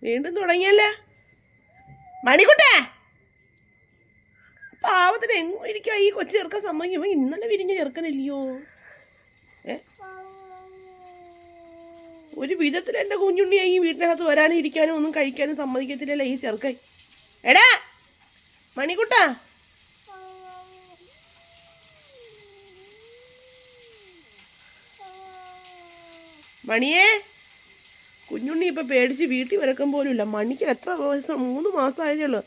വീണ്ടും തുടങ്ങിയല്ലേ മണിക്കുട്ടേ? പാവത്തിന് എങ്ങും ഇരിക്കുക ഈ കൊച്ചു ചെറുക്കൻ സമ്മതിക്കുമ്പോ ഇന്നലെ വിരിഞ്ഞ ചെറുക്കനില്ലയോ? ഒരു വിധത്തിൽ എൻ്റെ കുഞ്ഞുണ്ണിയെ ഈ വീട്ടിനകത്ത് വരാനും ഇരിക്കാനും ഒന്നും കഴിക്കാനും സമ്മതിക്കത്തില്ലല്ലേ ഈ ചെറുക്കൻ. എടാ മണിക്കുട്ടാ, മണിയേ, കുഞ്ഞുണ്ണി ഇപ്പം പേടിച്ച് വീട്ടിൽ വരക്കം പോലും ഇല്ല. മണിക്ക് എത്ര ദിവസം 3 മാസം ആയതേ.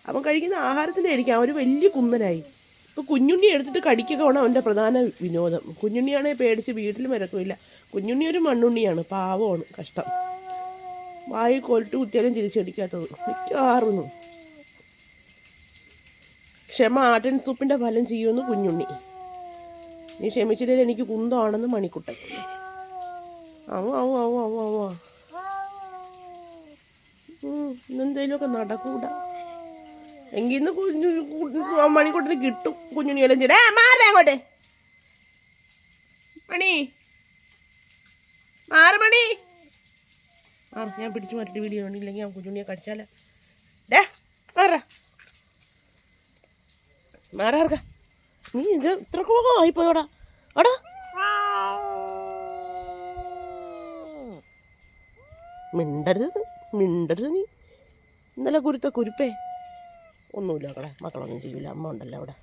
അവൻ കഴിക്കുന്ന ആഹാരത്തിൻ്റെ ആയിരിക്കും അവൻ വലിയ കുന്നനായി. ഇപ്പോൾ കുഞ്ഞുണ്ണി എടുത്തിട്ട് കടിക്കുക വേണം അവൻ്റെ പ്രധാന വിനോദം. കുഞ്ഞുണ്ണിയാണെങ്കിൽ പേടിച്ച് വീട്ടിൽ വരക്കില്ല. കുഞ്ഞുണ്ണി ഒരു മണ്ണുണ്ണിയാണ്, പാവമാണ്, കഷ്ടം. വായി കൊലിട്ട് കുത്തിയാലും തിരിച്ചടിക്കാത്തത് മിക്കാറുന്നു. ക്ഷമ ആട്ടിൻ സൂപ്പിൻ്റെ ഫലം ചെയ്യുമെന്ന് കുഞ്ഞുണ്ണി. നീ ക്ഷമിച്ചില്ലെങ്കിൽ എനിക്ക് കുന്തമാണെന്ന് മണിക്കുട്ടൻ. ഇന്നെന്തേലുമൊക്കെ നടക്കൂട. എങ്കിൽ ഇന്ന് മണിക്കുട്ടന് കിട്ടും കുഞ്ഞുണ്ണിയെല്ലാം ചെയ്തേ. മാറേ അങ്ങോട്ടെ മണി, മണി. ഞാൻ പിടിച്ചു മാറ്റിട്ട് വീഡിയോ കണ്ടില്ലെങ്കിൽ ഞാൻ കുഞ്ഞുണ്ണിയെ കടിച്ചാലേ. ഡേ മാറാർക്ക, നീ ഇത് ഇത്രക്കൊക്കെ ആയിപ്പോയോടാ. അടാ മിണ്ടരുത് നീ. ഇന്നലെ കുരുത്ത കുരുപ്പേ ഒന്നുമില്ല. മക്കളൊന്നും ചെയ്യൂല, അമ്മ ഉണ്ടല്ലോ അവിടെ.